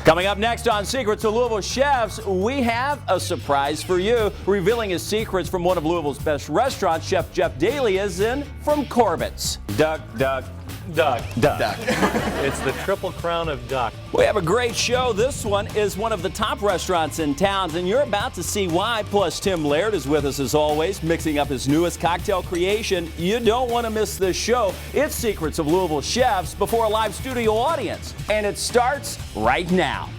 Coming up next on Secrets of Louisville Chefs, we have a surprise for you. Revealing his secrets from one of Louisville's best restaurants, Chef Jeff Daly is in from Corbetts. Duck. It's the triple crown of duck. We have a great show. This one is one of the top restaurants in town, and you're about to see why. Plus, Tim Laird is with us as always, mixing up his newest cocktail creation. You don't want to miss this show. It's Secrets of Louisville Chefs before a live studio audience, and it starts right now.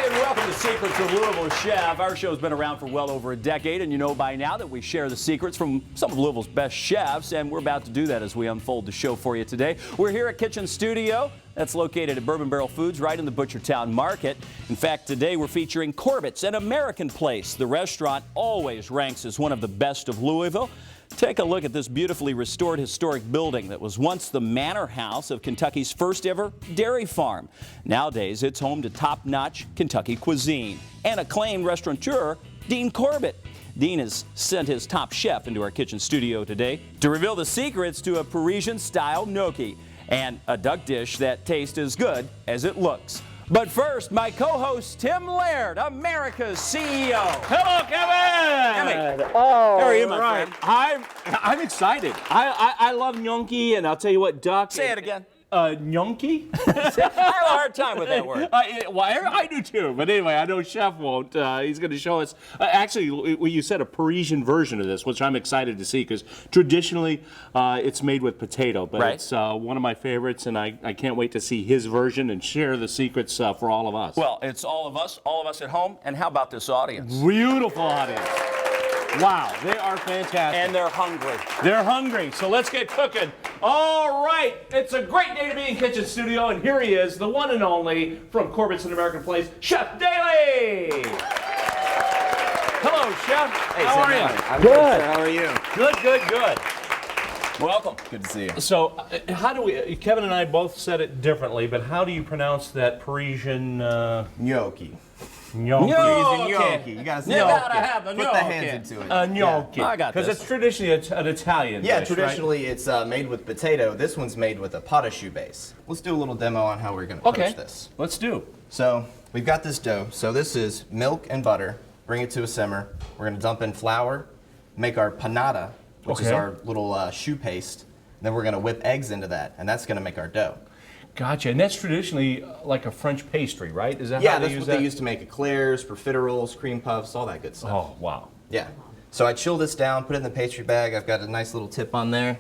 Welcome to Secrets of Louisville Chef. Our show's been around for well over a decade, and you know by now that we share the secrets from some of Louisville's best chefs, and we're about to do that as we unfold the show for you today. We're here at Kitchen Studio. That's located at Bourbon Barrel Foods right in the Butchertown Market. In fact, today we're featuring Corbetts, an American place. The restaurant always ranks as one of the best of Louisville. Take a look at this beautifully restored historic building that was once the manor house of Kentucky's first ever dairy farm. Nowadays, it's home to top-notch Kentucky cuisine and acclaimed restaurateur Dean Corbett. Dean has sent his top chef into our kitchen studio today to reveal the secrets to a Parisian-style gnocchi and a duck dish that tastes as good as it looks. But first, my co-host, Tim Laird, America's CEO. Hello, Kevin! How are you, my friend? I'm excited. I love gnocchi, and I'll tell you what, duck. Say it again. Gnocchi? I have a hard time with that word. I do too, but anyway, I know Chef won't. He's going to show us, actually, you said a Parisian version of this, which I'm excited to see, because traditionally it's made with potato, but right. It's one of my favorites, and I can't wait to see his version and share the secrets for all of us. Well, it's all of us at home, and how about this audience? Beautiful audience. Wow, they are fantastic. And they're hungry. They're hungry, so let's get cooking. All right, it's a great day to be in Kitchen Studio, and here he is, the one and only from Corbetts and American Place, Chef Daly. Hello, Chef. Hey, how are Sam, you? I'm good, sir. How are you? Good. Welcome. Good to see you. So, how do we? Kevin and I both said it differently, but how do you pronounce that Parisian? Gnocchi. Gnocchi. Gnocchi. You gotta say You gnocchi. gotta have the Put the gnocchi. hands into it. Gnocchi. I got Because this. it's traditionally an Italian Yeah, dish, traditionally it's made with potato. This one's made with a pot au choux base. Let's do a little demo on how we're gonna right? approach this. Let's do. So we've got this dough. So this is milk and butter. Bring it to a simmer. We're gonna dump in flour, make our panada, which is Okay. our little choux paste. Then we're gonna whip eggs into that, and that's gonna make our dough. Gotcha. And that's traditionally like a French pastry, right? Is that Yeah, how they that's use what that? they use to make eclairs, profiteroles, cream puffs, all that good stuff. Oh, wow. Yeah. So I chill this down, put it in the pastry bag. I've got a nice little tip on there.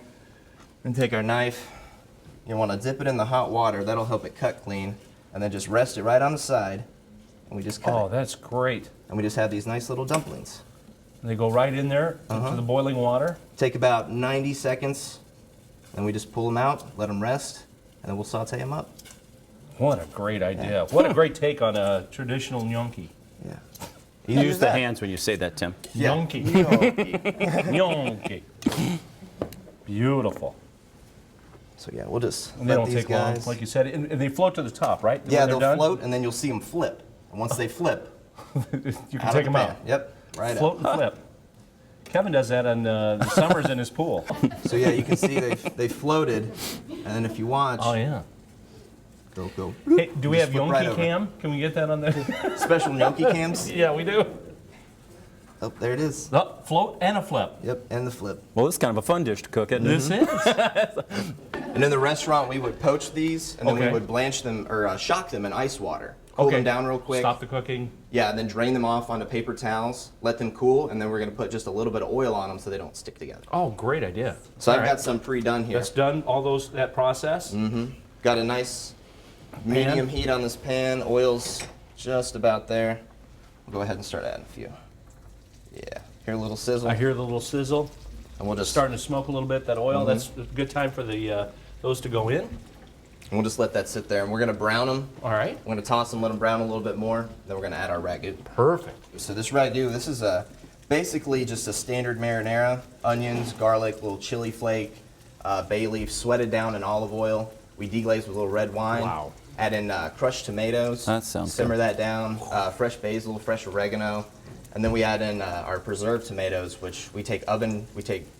And take our knife. You want to dip it in the hot water. That'll help it cut clean. And then just rest it right on the side. And we just cut Oh, it. that's great. And we just have these nice little dumplings. They go right in there into the boiling water. Take about 90 seconds. And we just pull them out, let them rest, and then we'll saute them up. What a great idea. What a great take on a traditional gnocchi. Yeah. You use the hands when you say that, Tim. Yeah. Gnocchi. Gnocchi. Gnocchi. Beautiful. So yeah, we'll just And they let don't these take long, guys. like you said. And they float to the top, right? Yeah, When they'll they're done? float, and then you'll see them flip. And once they flip, You can out take of them the out. pan. Yep, right Float out. and flip. Kevin does that on the summers in his pool. So yeah, you can see they floated, and then if you watch, Oh, yeah. go. Hey, do we Just have flip gnocchi right over. cam? Can we get that on there? Special gnocchi cams. Yeah, we do. Oh, there it is. Oh, float and a flip. Yep, and the flip. Well, this is kind of a fun dish to cook, isn't it? This is. And in the restaurant, we would poach these, and then Okay. we would blanch them or shock them in ice water. Cool them down real quick. Stop the cooking. Yeah, and then drain them off onto paper towels. Let them cool, and then we're gonna put just a little bit of oil on them so they don't stick together. Oh, great idea. So All I've right. got some pre-done here. That's done. All that process. Got a nice medium heat on this pan. Oil's just about there. We'll go ahead and start adding a few. Yeah, hear a little sizzle. I hear the little sizzle. And we'll just Starting to smoke a little bit. That oil. That's a good time for the those to go in. we'll just let that sit there, and we're gonna brown them. All right. We're gonna toss them, let them brown a little bit more. Then we're gonna add our ragu. Perfect. So this ragu, this is basically just a standard marinara: onions, garlic, little chili flake, bay leaf, sweated down in olive oil. We deglaze with a little red wine. Wow. Add in crushed tomatoes. That sounds Simmer good. that down. Fresh basil, fresh oregano. And then we add in our preserved tomatoes, which we take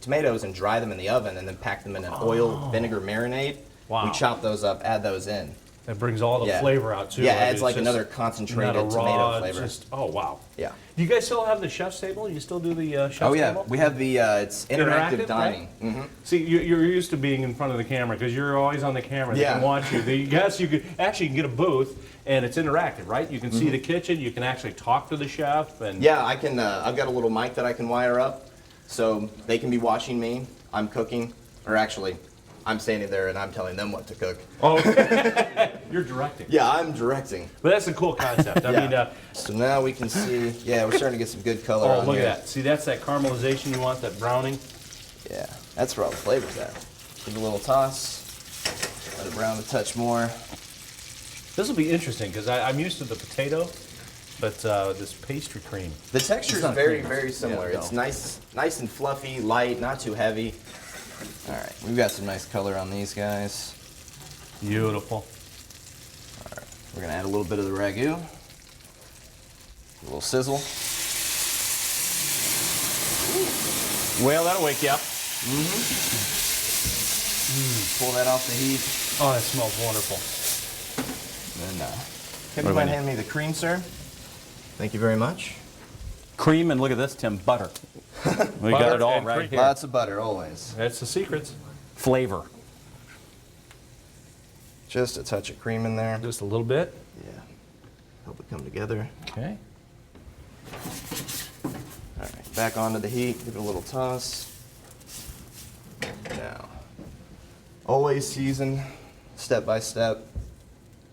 tomatoes and dry them in the oven and then pack them in an oil vinegar marinade. Wow. We chop those up, add those in. That brings all the flavor out too. Yeah, Like, adds it's like just another not a concentrated raw, tomato flavor. oh wow. Yeah. Do you guys still have the chef's table? You still do the chef's table? Oh yeah, we have the it's interactive dining. Right? Mm-hmm. See, you're used to being in front of the camera because you're always on the camera. They Yeah. can watch you. You can get a booth and it's interactive, right? You can see the kitchen. You can actually talk to the chef. And Yeah, I can. I've got a little mic that I can wire up, so they can be watching me. I'm cooking, or actually, I'm standing there and I'm telling them what to cook. Oh, you're directing. Yeah, I'm directing. But that's a cool concept. I Yeah. mean, So now we can see. Yeah, we're starting to get some good color oh, on look here. at that. See, that's that caramelization you want, that browning. Yeah, that's where all the flavor's at. Give it a little toss. Let it brown a touch more. This will be interesting because I'm used to the potato, but this pastry cream. The texture is not very, creamy. very similar. Yeah, It's no. nice and fluffy, light, not too heavy. All right, we've got some nice color on these guys. Beautiful. We're gonna add a little bit of the ragu. A little sizzle. Well, that'll wake you up. Pull that off the heat. Oh, that smells wonderful. And then, can you mind hand me the cream, sir? Thank you very much. Cream, and look at this, Tim, butter. We got Butter it all and right cream. here. Lots of butter, always. That's the secrets. Flavor. Just a touch of cream in there. Just a little bit. Yeah. Help it come together. Okay. All right, back onto the heat. Give it a little toss. Now, always season step by step.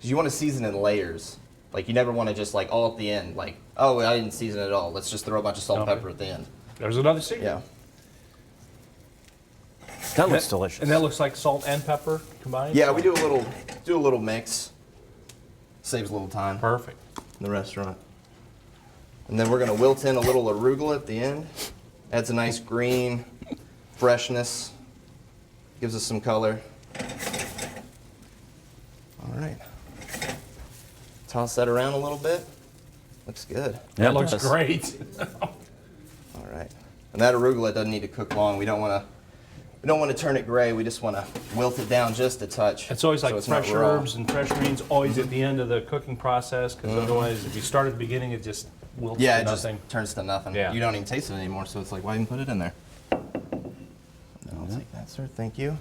'Cause you want to season in layers. Like, you never want to just, like, all at the end. Like, oh, I didn't season it at all. Let's just throw a bunch of salt and Okay. pepper at the end. There's another secret. Yeah. That looks delicious. And that looks like salt and pepper combined? Yeah, we do a little mix. Saves a little time Perfect. in the restaurant. And then we're gonna wilt in a little arugula at the end. Adds a nice green freshness. Gives us some color. All right. Toss that around a little bit. Looks good. Yeah, That looks it does. great. All right. And that arugula doesn't need to cook long. We don't want to turn it gray. We just want to wilt it down just a touch. It's always so like it's not fresh raw. herbs and fresh greens always at the end of the cooking process because otherwise if you start at the beginning it just wilts Yeah, to it just nothing. turns to nothing. Yeah. You don't even taste it anymore, so it's like, why even put it in there? No, I'll take that, sir. Thank you.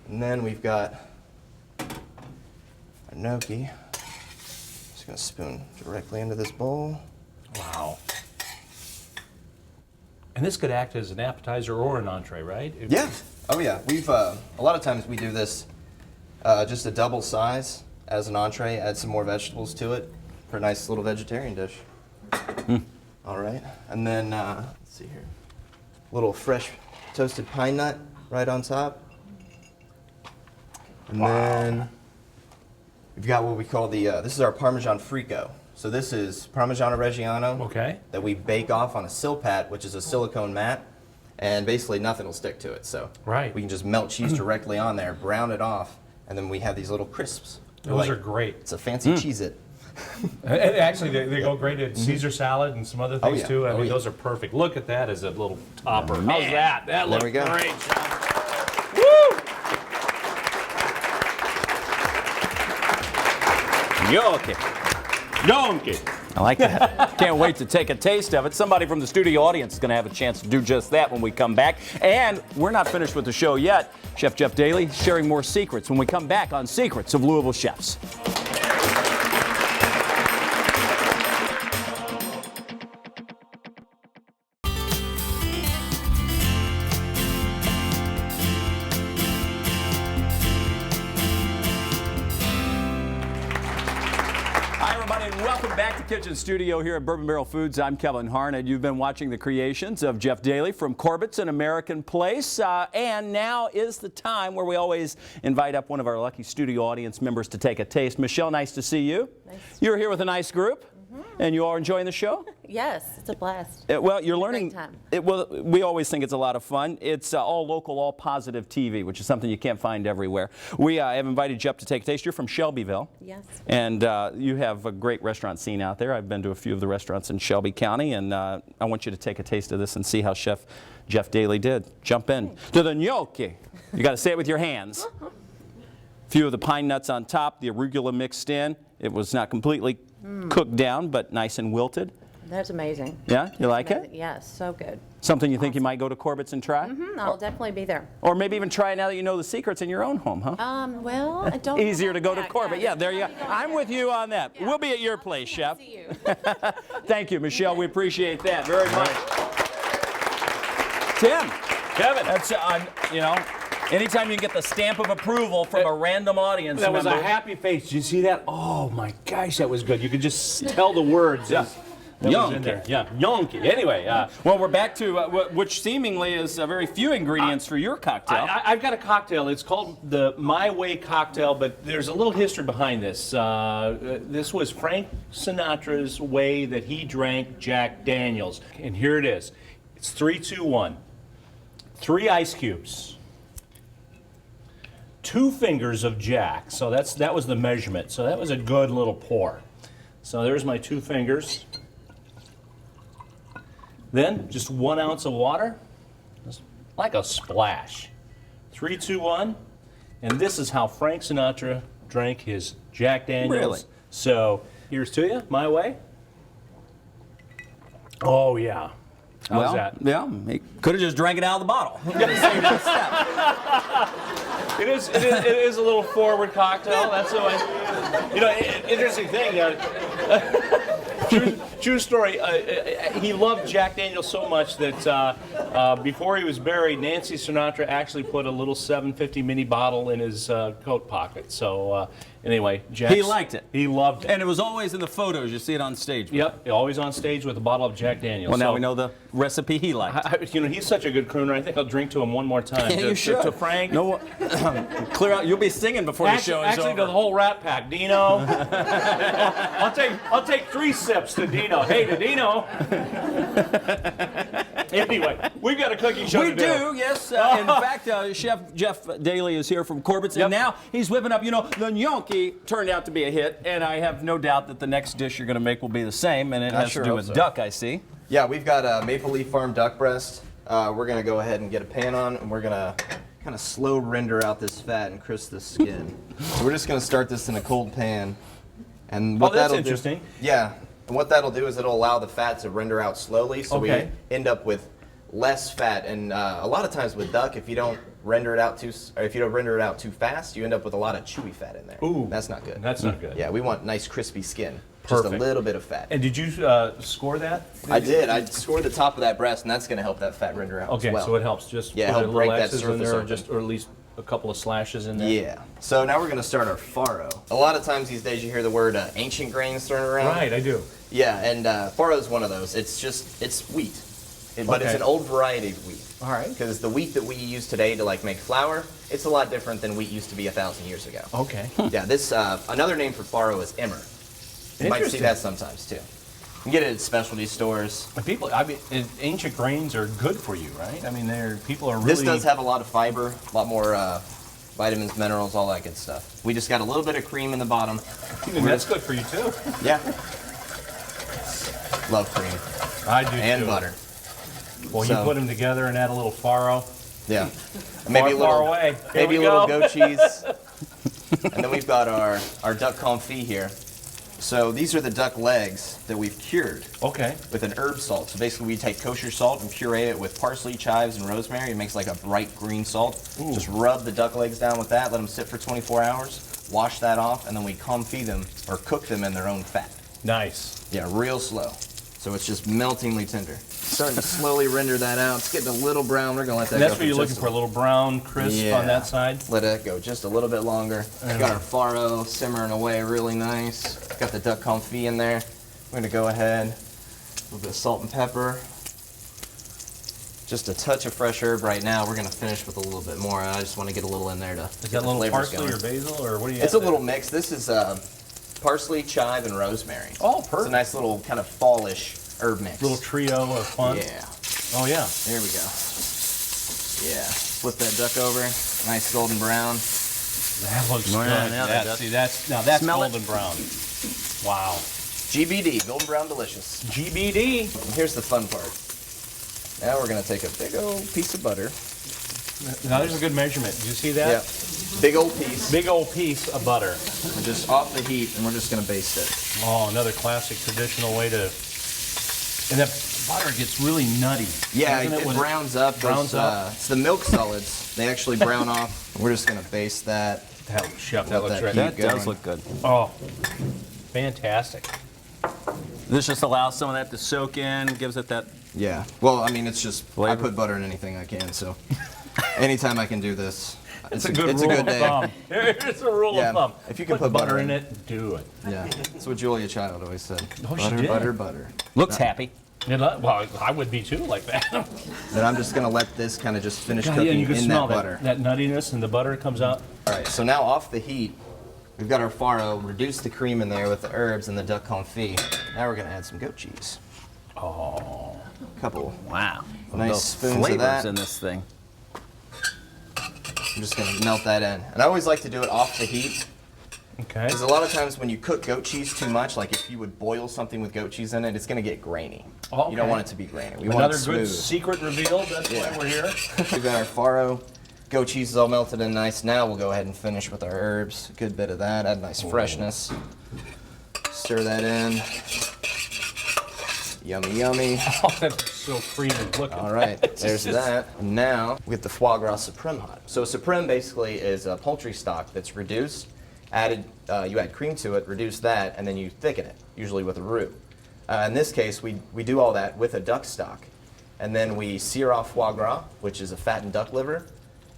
And then we've got our gnocchi. Just gonna spoon directly into this bowl. Wow. And this could act as an appetizer or an entree, right? Yeah. Oh yeah. We've a lot of times we do this just a double size as an entree. Add some more vegetables to it for a nice little vegetarian dish. All right. And then let's see here, a little fresh toasted pine nut right on top. And then we've got what we call the this is our Parmesan Frico. So this is Parmigiano Reggiano Okay. that we bake off on a silpat, which is a silicone mat, and basically nothing will stick to it. So Right. we can just melt cheese directly on there, brown it off, and then we have these little crisps. They're Those like- are great. It's a fancy Cheez-It. And actually, they go great at Caesar salad and some other things yeah. too. I Oh, mean, yeah. those are perfect. Look at that as a little topper. How's Man. that? That looks we go. great. Gnocchi. Donkey. I like that. Can't wait to take a taste of it. Somebody from the studio audience is going to have a chance to do just that when we come back. And we're not finished with the show yet. Chef Jeff Daly sharing more secrets when we come back on Secrets of Louisville Chefs. Hi, everybody, and welcome back to Kitchen Studio here at Bourbon Barrel Foods. I'm Kevin Harned. You've been watching the creations of Jeff Daly from Corbetts and American Place. And now is the time where we always invite up one of our lucky studio audience members to take a taste. Michelle, nice to see you. Nice. You're here with a nice group. And you are enjoying the show? Yes, it's a blast. Well, you're learning. Great time. Well, we always think it's a lot of fun. It's all local, all positive TV, which is something you can't find everywhere. We have invited you up to take a taste. You're from Shelbyville. Yes. And you have a great restaurant scene out there. I've been to a few of the restaurants in Shelby County, and I want you to take a taste of this and see how Chef Jeff Daly did. Jump in to the gnocchi. You got to say it with your hands. A few of the pine nuts on top, the arugula mixed in. It was not completely cooked down, but nice and wilted. That's amazing. Yeah, you like it? Yes, so good. Something you think you might go to Corbetts and try? I'll definitely be there. Or maybe even try it now that you know the secrets in your own home, huh? Well, I don't. Easier to go to Corbett. Yeah, there you go. I'm with you on that. We'll be at your place, Chef. See you. Thank you, Michelle. We appreciate that very much. Tim, Kevin. that's anytime you get the stamp of approval from a random audience That was a member. happy face. Did you see that? Oh my gosh, that was good. You could just tell the words. Yeah. That was in there. Yeah, yonky. Anyway, Well, we're back to which seemingly is very few ingredients for your cocktail. I've got a cocktail. It's called the My Way cocktail, but there's a little history behind this. This was Frank Sinatra's way that he drank Jack Daniels. And here it is. It's 3, 2, 1. 3 ice cubes. 2 fingers of Jack. So that was the measurement. So that was a good little pour. So there's my 2 fingers. Then just 1 ounce of water, just like a splash. 3, 2, 1, and this is how Frank Sinatra drank his Jack Daniels. Really? So here's to you, My Way. Oh yeah. How's that? Yeah, he could have just drank it out of the bottle. It is a little forward cocktail. That's the way. Interesting thing. True story. He loved Jack Daniels so much that before he was buried, Nancy Sinatra actually put a little 750 mini bottle in his coat pocket. So anyway, Jack. He liked it. He loved it. And it was always in the photos. You see it on stage. Yep, always on stage with a bottle of Jack Daniels. Well, now So, we know the recipe he liked. he's such a good crooner. I think I'll drink to him one more time. Yeah, you should. To Frank. No, clear out. You'll be singing before the show is Actually, over. to the whole Rat Pack, Dino. I'll take 3 sips to Dino. Hey, to Dino. Anyway, we've got a cooking show We to do. do, yes. In fact, Chef Jeff Daly is here from Corbetts, Yep. and now he's whipping up. The gnocchi turned out to be a hit, and I have no doubt that the next dish you're going to make will be the same, and it has sure to do hope with so. duck, I see. Yeah, we've got a Maple Leaf Farm duck breast. We're gonna go ahead and get a pan on, and we're gonna kind of slow render out this fat and crisp the skin. So we're just gonna start this in a cold pan, and what that's that'll interesting. do, yeah, and what that'll do is it'll allow the fat to render out slowly, so Okay. we end up with less fat. And a lot of times with duck, if you don't render it out too fast, you end up with a lot of chewy fat in there. Ooh. That's not good. That's not good. Yeah, we want nice crispy skin. Just Perfect. a little bit of fat. And did you score that? I did. I scored the top of that breast, and that's going to help that fat render out Okay, as well. so it helps. Just Yeah, put help a little break that X's in surface there, open. or at least a couple of slashes in there. Yeah. So now we're going to start our faro. A lot of times these days you hear the word ancient grains thrown around. Right, I do. Yeah, and faro is one of those. It's wheat, but it's Okay. an old variety of wheat. All right. Because the wheat that we use today to make flour, it's a lot different than wheat used to be 1,000 years ago. Okay. Yeah, this another name for faro is emmer. You might see Interesting. that sometimes too. You can get it at specialty stores. But ancient grains are good for you, right? I mean, people are really. This does have a lot of fiber, a lot more vitamins, minerals, all that good stuff. We just got a little bit of cream in the bottom. And that's good for you too. Yeah. Love cream. I do And too. butter. Well, you So- put them together and add a little faro. Yeah. Maybe a far little, away. Here maybe a we little go. goat cheese. And then we've got our duck confit here. So these are the duck legs that we've cured Okay. with an herb salt. So basically we take kosher salt and puree it with parsley, chives, and rosemary. It makes like a bright green salt. Just rub the duck legs down with that, let them sit for 24 hours, wash that off, and then we confit them or cook them in their own fat. Nice. Yeah, real slow. So it's just meltingly tender. Starting to slowly render that out. It's getting a little brown. We're gonna let that And that's go what you're just looking for, a little brown crisp on that side. Let it go just a little bit longer. Got our faro simmering away really nice. Got the duck confit in there. We're gonna go ahead, a little bit of salt and pepper. Just a touch of fresh herb right now. We're gonna finish with a little bit more. I just want to get a little in there to Is get that the little flavors parsley going. or basil, or what do you It's have a little there? mix. This is parsley, chive, and rosemary. Oh, It's a perfect. nice little kind of fallish herb mix. Little trio of fun. Yeah. Oh, yeah. There we go. Yeah. Flip that duck over. Nice golden brown. That looks Oh, good. yeah, now that does. See, that's Smell it. golden brown. Wow. GBD, golden brown delicious. GBD. And here's the fun part. Now we're gonna take a big old piece of butter. Now, there's a good measurement. Did you see that? Yeah. Big old piece. Big old piece of butter. We're just off the heat, and we're just gonna baste it. Oh, another classic traditional way to. And that butter gets really nutty. Yeah, doesn't it when browns up. browns Those, up. It's the milk solids. They actually brown off. We're just gonna baste that. Hell, chef, that Let looks that right. heat That does going. look good. Oh, fantastic. This just allows some of that to soak in, gives it that. Yeah. Well, I mean, it's just I Flavor. put butter in anything I can, so anytime I can do this, It's a good rule of day. thumb. It's a rule Yeah, of thumb. if you can put butter in in. it, do it. Yeah. That's what Julia Child always said. Oh, she butter, did? butter, butter. Looks happy. Well, I would be too, like that. Then I'm just gonna let this kind of just finish Yeah, cooking and you can in smell that butter. that nuttiness, and the butter comes out. All right. So now off the heat, we've got our faro. Reduce the cream in there with the herbs and the duck confit. Now we're gonna add some goat cheese. Oh, Couple. Wow. Nice Those spoons of flavors that. in this thing. I'm just gonna melt that in. And I always like to do it off the heat. okay. Because a lot of times when you cook goat cheese too much, like if you would boil something with goat cheese in it, it's gonna get grainy. Oh, You don't okay. want it to be grainy. We want Another it good smooth. secret revealed. That's Yeah. why we're here. We've got our faro. Goat cheese is all melted in nice. Now we'll go ahead and finish with our herbs. A good bit of that, add nice freshness. Stir that in. Yummy, yummy. Oh, that's so creamy looking. All right, there's that. Now we get the foie gras supreme hot. So supreme basically is a poultry stock that's reduced. You add cream to it, reduce that, and then you thicken it, usually with a roux. In this case, we do all that with a duck stock. And then we sear off foie gras, which is a fattened duck liver,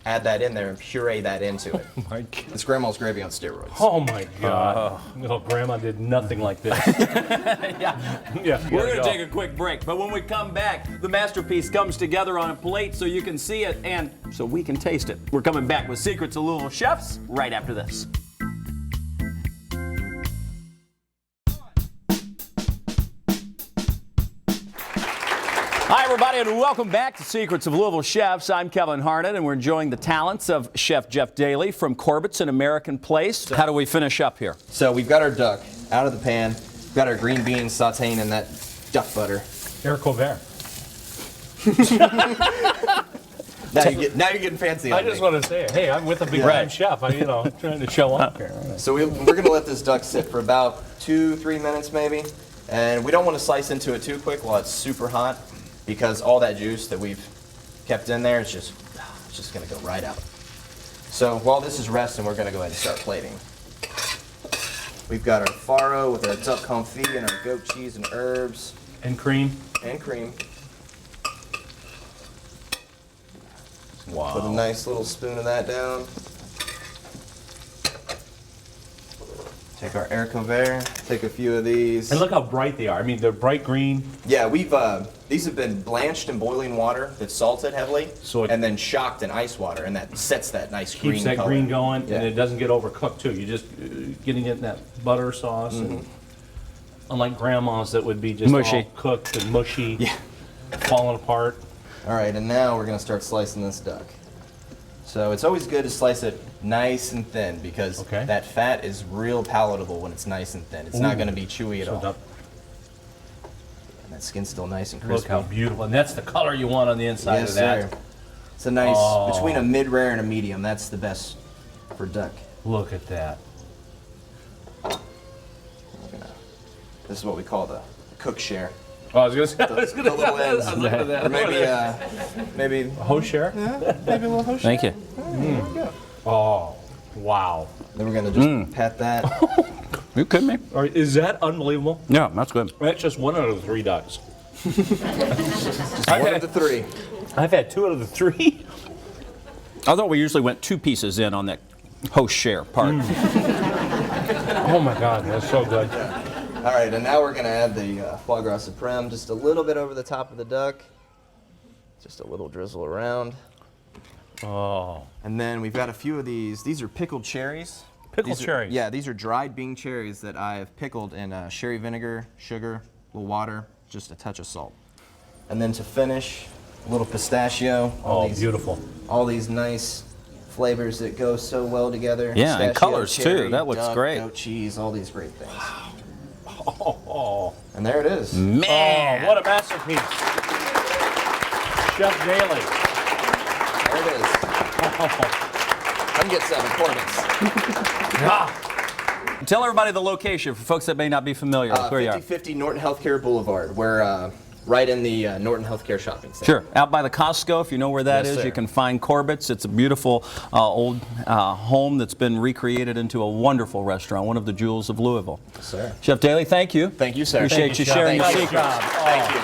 add that in there and puree that into it. My God. It's grandma's gravy on steroids. Oh my God! No, Grandma did nothing like this. yeah. We're going to take a quick break, but when we come back, the masterpiece comes together on a plate so you can see it and so we can taste it. We're coming back with Secrets of Louisville Chefs right after this. Hi, everybody, and welcome back to Secrets of Louisville Chefs. I'm Kevin Harnett, and we're enjoying the talents of Chef Jeff Daly from Corbetts in American Place. How do we finish up here? So we've got our duck out of the pan. We've got our green beans sauteing in that duck butter. Eric Colbert. Now you're getting fancy on I just me. want to say, hey, I'm with a big Yeah. time chef. I'm trying to show up here. So we're going to let this duck sit for about 2-3 minutes maybe. And we don't want to slice into it too quick while it's super hot because all that juice that we've kept in there, it's just going to go right out. So while this is resting, we're going to go ahead and start plating. We've got our faro with our duck confit and our goat cheese and herbs And cream. and cream. Wow. Put a nice little spoon of that down. Take our Air Couvert, take a few of these. And look how bright they are. I mean, they're bright green. Yeah, these have been blanched in boiling water that's salted heavily, So it- and then shocked in ice water, and that sets that nice green Keeps that color. green going, Yeah. and it doesn't get overcooked too. You're just getting it in that butter sauce. And unlike grandma's that would be just Mushy. all cooked and mushy, Yeah. falling apart. All right, and now we're gonna start slicing this duck. So it's always good to slice it nice and thin because Okay. that fat is real palatable when it's nice and thin. It's not gonna be chewy at So all. that- And that skin's still nice and look crispy. how beautiful. And that's the color you want on the inside Yes, of that. sir. It's a nice, Oh. between a mid-rare and a medium, that's the best for duck. Look at that. This is what we call the cook share. Oh, I was gonna say, I was gonna The little ends. I was looking at that. Or maybe Host share? maybe a little host. Thank you. Oh, wow. Then we're gonna just pat that. You kidding me? All right, is that unbelievable? Yeah, that's good. That's just 1 out of the 3 ducks. One of the three. I've had 2 out of the 3. I thought we usually went 2 pieces in on that host share part. Oh my God, that's so good. All right, and now we're gonna add the foie gras supreme, just a little bit over the top of the duck. Just a little drizzle around. Oh, And then we've got a few of these. These are pickled cherries. Pickled These are- cherries. Yeah, these are dried Bing cherries that I've pickled in sherry vinegar, sugar, a little water, just a touch of salt. And then to finish, a little pistachio. Oh, beautiful. All these nice flavors that go so well together. Yeah, and Pistachio, colors, too. cherry, That looks duck, great. Goat cheese, all these great things. Oh, And there it is. Man. oh, what a masterpiece. Chef Daly. There it is. Come get some at Corbetts. Tell everybody the location for folks that may not be familiar with where you are. 5050 Norton Healthcare Boulevard. We're right in the Norton Healthcare Shopping Center. Sure, out by the Costco, if you know where that Yes, is, sir. you can find Corbetts. It's a beautiful old home that's been recreated into a wonderful restaurant, one of the jewels of Louisville. Sir. Chef Daly, thank you. Thank you, sir. Appreciate Thank you Chef. sharing your Thank you. secrets. Job. Thank you.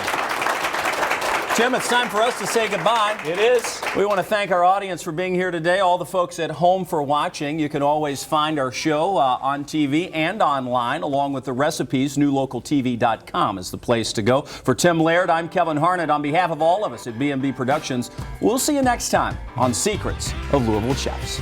Tim, it's time for us to say goodbye. It is. We want to thank our audience for being here today, all the folks at home for watching. You can always find our show on TV and online, along with the recipes. NewLocalTV.com is the place to go. For Tim Laird, I'm Kevin Harnett. On behalf of all of us at B&B Productions, we'll see you next time on Secrets of Louisville Chefs.